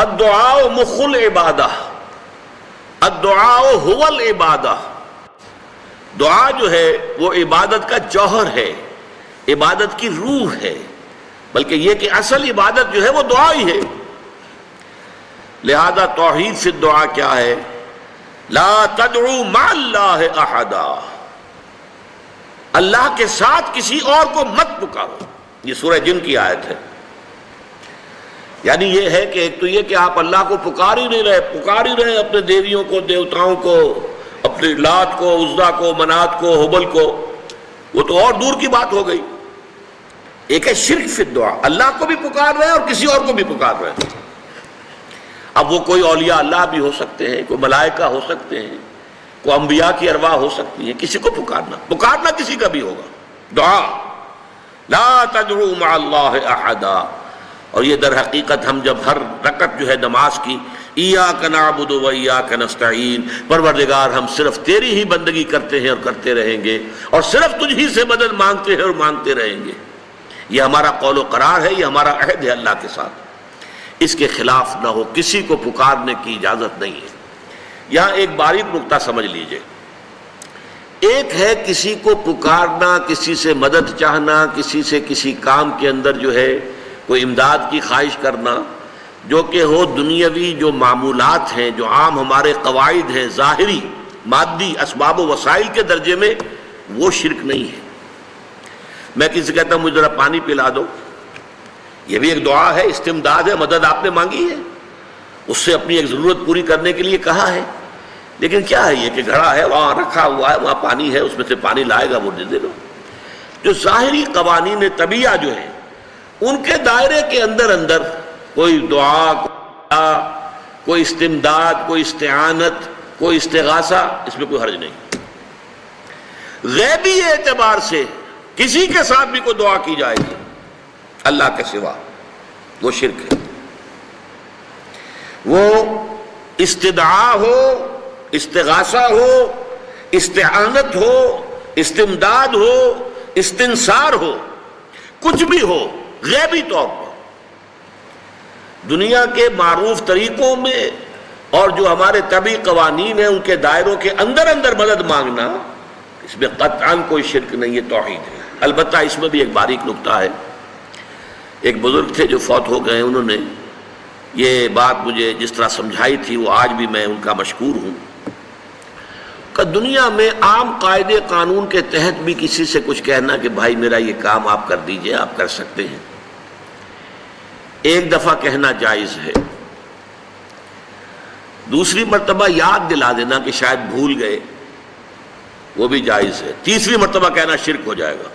الدعاء مخ العبادہ، الدعاء هو العبادہ، دعا جو ہے وہ عبادت کا جوہر ہے، عبادت کی روح ہے، بلکہ یہ کہ اصل عبادت جو ہے وہ دعا ہی ہے۔ لہذا توحید فی الدعا کیا ہے؟ لا تدعو مع اللہ احدا، اللہ کے ساتھ کسی اور کو مت پکارو۔ یہ سورہ جن کی آیت ہے۔ یعنی یہ ہے کہ ایک تو یہ کہ آپ اللہ کو پکار ہی نہیں رہے، پکار ہی رہے اپنے دیویوں کو، دیوتاؤں کو، اپنے لات کو، عزا کو، منات کو، حبل کو، وہ تو اور دور کی بات ہو گئی۔ ایک ہے شرک فی الدعا، اللہ کو بھی پکار رہے ہیں اور کسی اور کو بھی پکار رہے ہیں۔ اب وہ کوئی اولیاء اللہ بھی ہو سکتے ہیں، کوئی ملائکہ ہو سکتے ہیں، کوئی انبیاء کی ارواح ہو سکتی ہیں، کسی کو پکارنا کسی کا بھی ہوگا۔ دعا لا تدعو مع اللہ احدا، اور یہ در حقیقت ہم جب ہر رکعت جو ہے نماز کی ایاک نعبد و ایاک نستعین، پروردگار ہم صرف تیری ہی بندگی کرتے ہیں اور کرتے رہیں گے، اور صرف تجھ ہی سے مدد مانگتے ہیں اور مانگتے رہیں گے، یہ ہمارا قول و قرار ہے، یہ ہمارا عہد ہے اللہ کے ساتھ، اس کے خلاف نہ ہو، کسی کو پکارنے کی اجازت نہیں ہے۔ یہاں ایک باریک نکتہ سمجھ لیجئے، ایک ہے کسی کو پکارنا، کسی سے مدد چاہنا، کسی سے کسی کام کے اندر جو ہے کوئی امداد کی خواہش کرنا، جو کہ ہو دنیاوی جو معمولات ہیں، جو عام ہمارے قواعد ہیں، ظاہری مادی اسباب و وسائل کے درجے میں، وہ شرک نہیں ہے۔ میں کسی سے کہتا ہوں مجھے ذرا پانی پلا دو، یہ بھی ایک دعا ہے، استمداد ہے، مدد آپ نے مانگی ہے، اس سے اپنی ایک ضرورت پوری کرنے کے لیے کہا ہے، لیکن کیا ہے یہ کہ گھڑا ہے، وہاں رکھا ہوا ہے، وہاں پانی ہے، اس میں سے پانی لائے گا وہ دے دو۔ جو ظاہری قوانین طبیعہ جو ہیں ان کے دائرے کے اندر کوئی دعا، کوئی استمداد، کوئی استعانت، کوئی استغاثہ، اس میں کوئی حرج نہیں۔ غیبی اعتبار سے کسی کے ساتھ بھی کوئی دعا کی جائے گی اللہ کے سوا، وہ شرک ہے۔ وہ استدعا ہو، استغاثہ ہو، استعانت ہو، استمداد ہو، استنصار ہو، کچھ بھی ہو، غیبی طور پر دنیا کے معروف طریقوں میں اور جو ہمارے طبعی قوانین ہیں ان کے دائروں کے اندر مدد مانگنا، اس میں قطعاً کوئی شرک نہیں ہے، توحید ہے۔ البتہ اس میں بھی ایک باریک نکتہ ہے۔ ایک بزرگ تھے جو فوت ہو گئے، انہوں نے یہ بات مجھے جس طرح سمجھائی تھی وہ آج بھی میں ان کا مشکور ہوں، کہ دنیا میں عام قاعدے قانون کے تحت بھی کسی سے کچھ کہنا کہ بھائی میرا یہ کام آپ کر دیجئے، آپ کر سکتے ہیں، ایک دفعہ کہنا جائز ہے، دوسری مرتبہ یاد دلا دینا کہ شاید بھول گئے، وہ بھی جائز ہے، تیسری مرتبہ کہنا شرک ہو جائے گا۔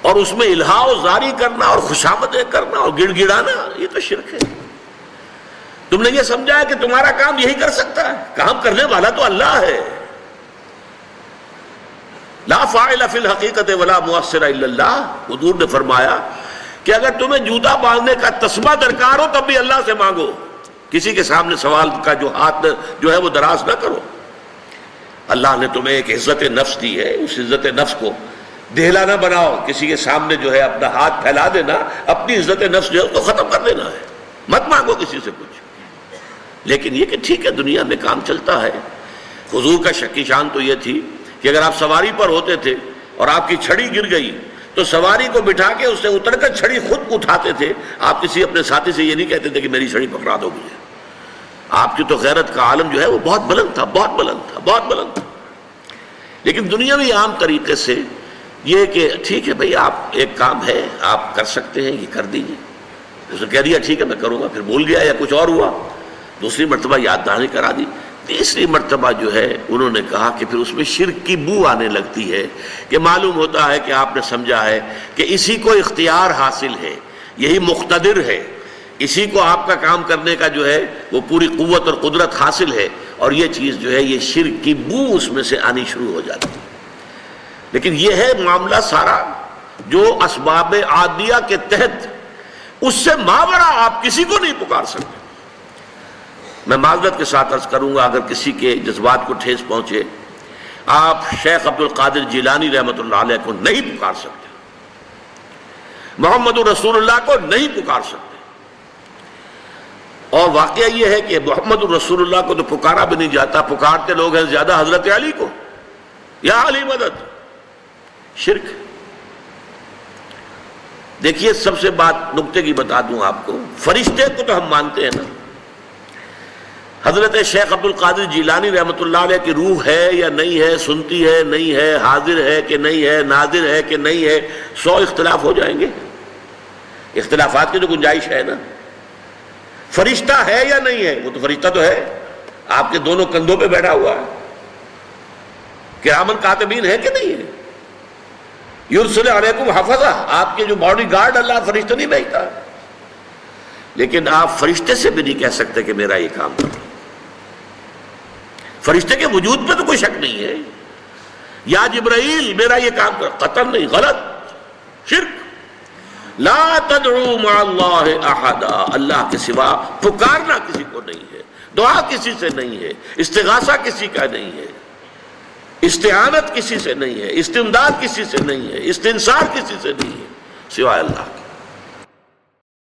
اور اس میں الہا و زاری کرنا اور خوشامدیں کرنا اور گڑ گڑانا، یہ تو شرک ہے۔ تم نے یہ سمجھا ہے کہ تمہارا کام یہی کر سکتا ہے، کام کرنے والا تو اللہ ہے۔ لا فاعل فی الحقیقت ولا مؤثر الا اللہ، حضور نے فرمایا کہ اگر تمہیں جوتا باندھنے کا تسبہ درکار ہو تب بھی اللہ سے مانگو، کسی کے سامنے سوال کا جو ہاتھ جو ہے وہ دراز نہ کرو۔ اللہ نے تمہیں ایک عزت نفس دی ہے، اس عزت نفس کو دہلا نہ بناؤ، کسی کے سامنے جو ہے اپنا ہاتھ پھیلا دینا، اپنی عزت نفس جو ہے اس کو ختم کر دینا ہے، مت مانگو کسی سے کچھ۔ لیکن یہ کہ ٹھیک ہے دنیا میں کام چلتا ہے۔ حضور کا شکی شان تو یہ تھی کہ اگر آپ سواری پر ہوتے تھے اور آپ کی چھڑی گر گئی تو سواری کو بٹھا کے اس سے اتر کر چھڑی خود اٹھاتے تھے، آپ کسی اپنے ساتھی سے یہ نہیں کہتے تھے کہ میری چھڑی پکڑا دو مجھے۔ آپ کی تو غیرت کا عالم جو ہے وہ بہت بلند تھا، بہت بلند تھا، بہت بلند تھا۔ لیکن دنیاوی عام طریقے سے یہ کہ ٹھیک ہے بھئی آپ ایک کام ہے آپ کر سکتے ہیں، یہ کر دیجئے، اس نے کہہ دیا ٹھیک ہے میں کروں گا، پھر بھول گیا یا کچھ اور ہوا، دوسری مرتبہ یاد دہانی کرا دی، تیسری مرتبہ جو ہے انہوں نے کہا کہ پھر اس میں شرک کی بو آنے لگتی ہے، کہ معلوم ہوتا ہے کہ آپ نے سمجھا ہے کہ اسی کو اختیار حاصل ہے، یہی مقتدر ہے، اسی کو آپ کا کام کرنے کا جو ہے وہ پوری قوت اور قدرت حاصل ہے، اور یہ چیز جو ہے یہ شرک کی بو اس میں سے آنی شروع ہو جاتی ہے۔ لیکن یہ ہے معاملہ سارا جو اسباب عادیہ کے تحت، اس سے ماورا آپ کسی کو نہیں پکار سکتے۔ میں معذرت کے ساتھ عرض کروں گا اگر کسی کے جذبات کو ٹھیس پہنچے، آپ شیخ عبد القادر جیلانی رحمۃ اللہ علیہ کو نہیں پکار سکتے، محمد رسول اللہ کو نہیں پکار سکتے، اور واقعہ یہ ہے کہ محمد الرسول اللہ کو تو پکارا بھی نہیں جاتا، پکارتے لوگ ہیں زیادہ حضرت علی کو، یا علی مدد، شرک۔ دیکھیے سب سے بات نکتے کی بتا دوں آپ کو، فرشتے کو تو ہم مانتے ہیں نا، حضرت شیخ عبد القادر جیلانی رحمۃ اللہ علیہ کی روح ہے یا نہیں ہے، سنتی ہے نہیں ہے، حاضر ہے کہ نہیں ہے، ناظر ہے کہ نہیں ہے، 100 اختلاف ہو جائیں گے، اختلافات کی تو گنجائش ہے نا۔ فرشتہ ہے یا نہیں ہے؟ وہ تو فرشتہ تو ہے، آپ کے دونوں کندھوں پہ بیٹھا ہوا ہے، کرامن کاتبین ہے کہ نہیں ہے؟ یرسل علیکم حفظہ، آپ کے جو باڈی گارڈ اللہ فرشتہ نہیں بھیجتا، لیکن آپ فرشتے سے بھی نہیں کہہ سکتے کہ میرا یہ کام کرو۔ فرشتے کے وجود پہ تو کوئی شک نہیں ہے، یا جبرائیل میرا یہ کام کرو، قطعاً نہیں، غلط، شرک۔ لا تدعو مع اللہ احدا، اللہ کے سوا پکارنا کسی کو نہیں ہے، دعا کسی سے نہیں ہے، استغاثہ کسی کا نہیں ہے، استعانت کسی سے نہیں ہے، استمداد کسی سے نہیں ہے، استنصار کسی سے نہیں ہے، سوائے اللہ کے۔